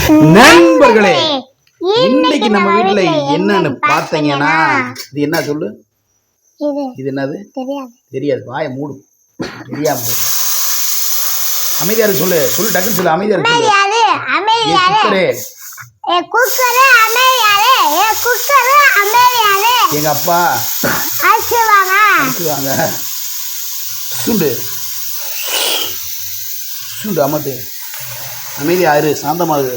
நண்பர்களே, இன்னைக்கு நம்ம வீட்டுல என்னன்னு பாத்தீங்கன்னா, இது என்ன சொல்லு? இது என்னது? தெரியாது. வாய மூடு. தெரியாம அமைதியா சொல்லு. சொல்லு, டக்குன்னு சொல்லு. அமைதியா எங்க அப்பா சுண்டு சுண்டு அமத்து. அமைதியா இரு, சாந்தமாகு.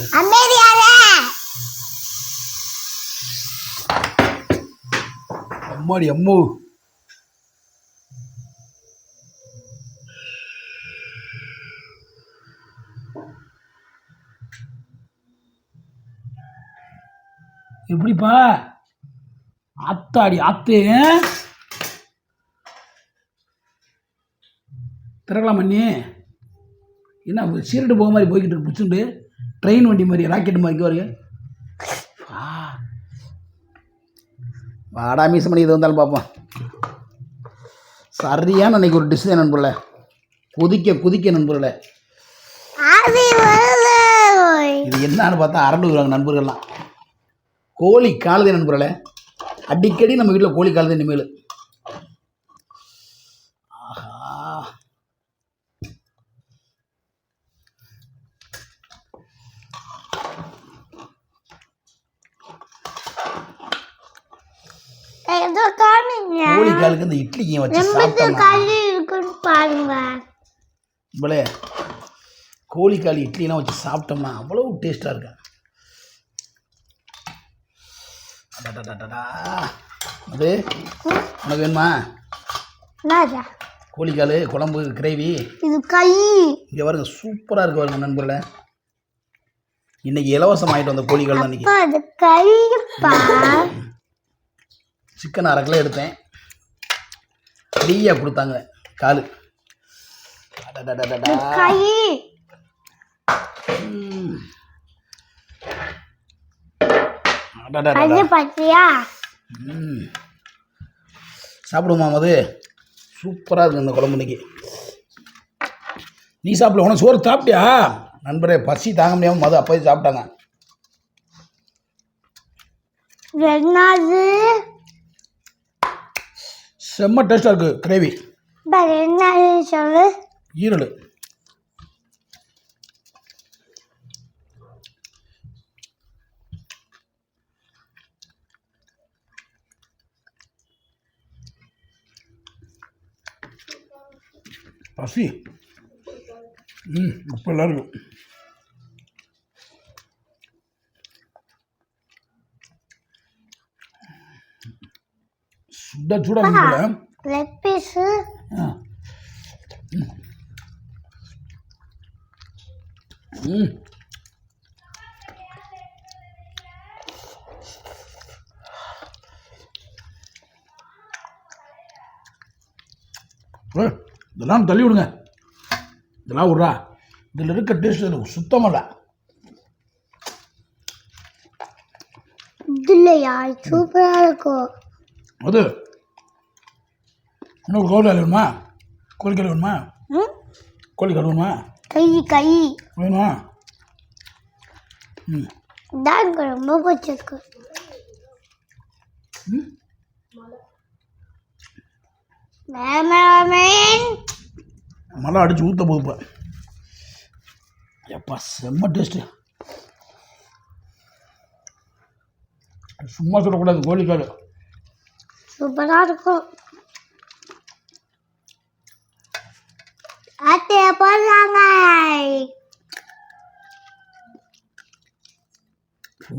அம்மாடி அம்மு. எப்படிப்பா ஆத்தாடி ஆத்து திறக்கலாம் பண்ணி என்ன சீரட்டு போக மாதிரி போய்கிட்டு இருக்கு. பிடிச்சுண்டு ட்ரெயின் வண்டி மாதிரி ராக்கெட் மாதிரி வருங்க. வாடா மீச பண்ணி இது வந்தாலும் பார்ப்போம். சரியான அன்னைக்கு ஒரு டிஷ் தான் நண்பர்கள. குதிக்க நண்பர்கள. இது என்னன்னு பார்த்தா அரண்டு வருவாங்க நண்பர்கள்லாம். கோழி காலுதே நண்பர்கள. அடிக்கடி நம்ம வீட்டில் கோழி காலுதே இனிமேல். கோழி காலுக்கு இந்த இட்லிக்கு வச்சு பாருங்க. கோழி கால் இட்லிலாம் வச்சு சாப்பிட்டோம்னா அவ்வளவு டேஸ்டா இருக்கு. அது உனக்கு வேணுமா? கோழிக்கால் குழம்பு கிரேவி இது கை இங்கே பாருங்க. சூப்பராக இருக்கு பாருங்க நண்பர்களே. இன்னைக்கு இலவசம் ஆகிட்டு வந்த கோழிக்கால் தான். இன்னைக்கு சிக்கன் 1/2 கிலோ எடுத்தேன். ஃப்ரீயாக கொடுத்தாங்க காலு. சாப்பிடுமா மது? சூப்பராக இருக்கு இந்த குழம்பு இன்னைக்கு. நீ சாப்பிட உனக்கு சோறு சாப்பிட்டியா? நண்பரே, பசி தாங்க முடியாமல் மது அப்போது சாப்பிட்டாங்க. செம்ம டேஸ்டாக இருக்கு கிரேவி. ஈரல் பசி. இப்போ எல்லாருக்கும் சுட சூடாக லெக் பீஸ். இதெல்லாம் தள்ளி விடுங்க. இதெல்லாம் விட்றா. இதில் இருக்க டேஸ்ட் சுத்தமாக இல்லையா? சூப்பராக இருக்கும். அது இன்னொரு கோழிக்கால் வேணுமா? கோழிக்கால் வேணுமா? கோழிக்கால் வேணுமா? கை வேணுமா? ரொம்ப பிடிச்சிருக்கு. மழை அடிச்சு ஊற்ற போகுப்பா. எப்பா செம்ம டேஸ்ட்டு. சும்மா சொல்லக்கூடாது. கோழிக்கால் சூப்பராக இருக்கும்.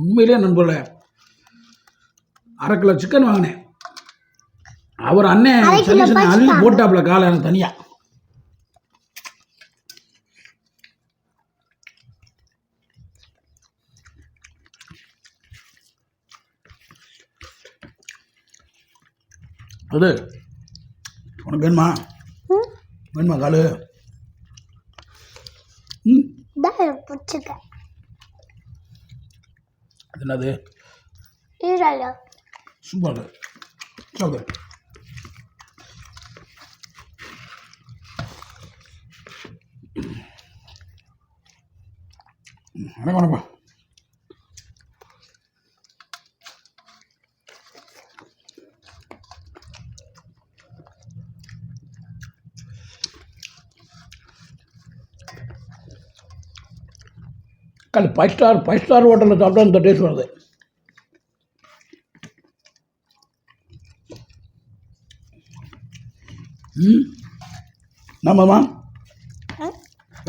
உண்மையிலே நண்பர்களே, 1/2 கிலோ சிக்கன் வாங்கினேன். அவர் அண்ணன் அள்ளி போட்டாப்புல காலை எனக்கு தனியா. அது உனக்கு வேணுமா? வேணுமா காலு? என்னது? சூப்பர். சாப்பிடு. வணக்கம். ஃபைவ் ஸ்டார் ஹோட்டலில் சாப்பிட்டா இந்த டேஸ்ட் வருது. நம்மம்மா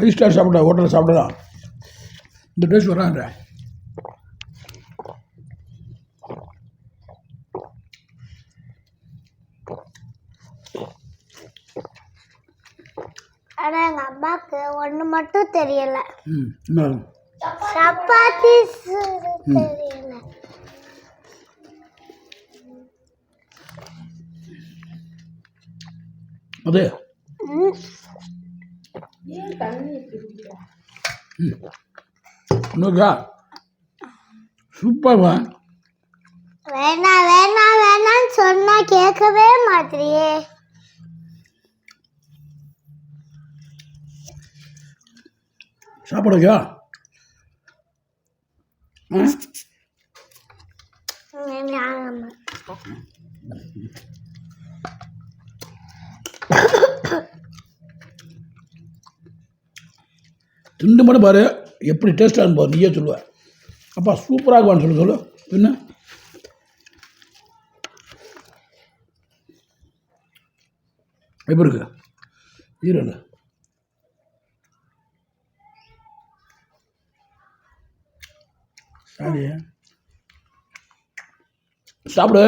5 ஸ்டார் சாப்பிட்டா ஹோட்டலில் சாப்பிடலாம் இந்த டேஸ்ட் வராங்க. ஆனால் எங்கள் அம்மாவுக்கு ஒன்று மட்டும் தெரியல, என்ன சப்பாத்தி தெரியல. அது இன்னொருக்கா சூப்பர்வா. வேணாம் வேணாம் வேணான்னு சொன்னா கேட்கவே மாட்டியே. சாப்பிடுங்க. திண்டு மட்டும் பாரு எப்படி டேஸ்ட்டாக இருக்கும் நீயே சொல்லுவேன். அப்பா சூப்பராக இருக்குவான்னு சொல்லு என்ன எப்படி இருக்கு ஈரல் சாரி சாப்பிடு.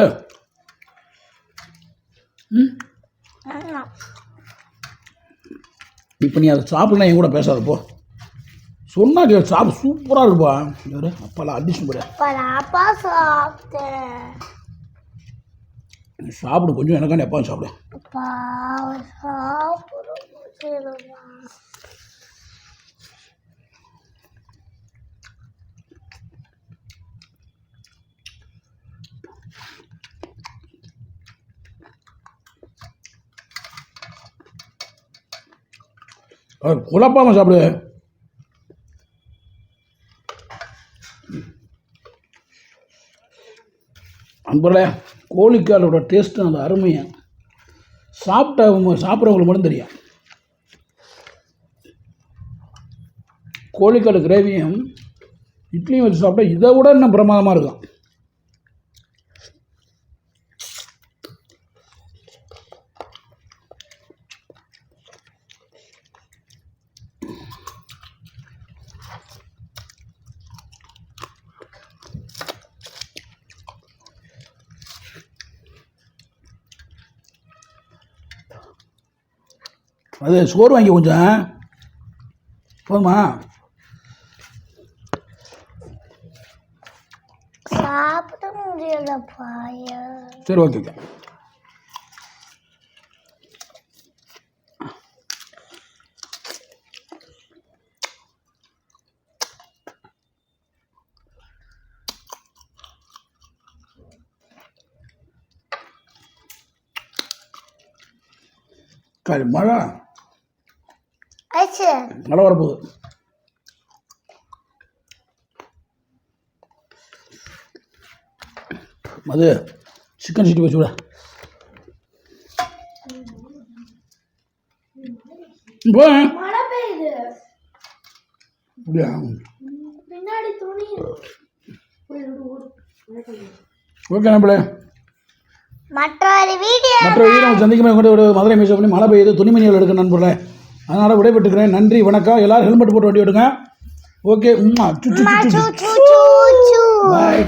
இப்போ நீ அதை சாப்பிடலாம் என் கூட பேசாத போ. சொன்னா சாப்பிட சூப்பராக இருக்குப்பா. அப்பெல்லாம் அடிச்சு போட சாப்பிடு கொஞ்சம் எனக்கான எப்பா சாப்பிடு. குழப்பாம சாப்பிடு. அன்புல கோழிக்காலோட டேஸ்ட்டு அந்த அருமையை சாப்பிட்றவங்களுக்கு மட்டும் தெரியும். கோழிக்கால் கிரேவியும் இட்லியும் வச்சு சாப்பிட்டா இதை விட இன்னும் பிரமாதமாக இருக்கும். அது சோறு வாங்கி கொஞ்சம் போதுமா? சாப்பிட முடியலப்பா. சரி ஓகே ஓகே. மழை மழை வரப்போகுது. அது சிக்கன் சிட்டி வச்சு விட அப்படியா? ஓகே நம்மளே மற்றொரு வீடியோ சந்திக்குமே கூட ஒரு மதுரை மீச பண்ணி மழை பெய்யுது துணிமணிகள் எடுக்க நண்பர்களே. அதனால் விடைபெற்றுக்கிறேன். நன்றி வணக்கம். எல்லோரும் ஹெல்மெட் போட்டு வண்டி விடுங்க. ஓகே. பாய்.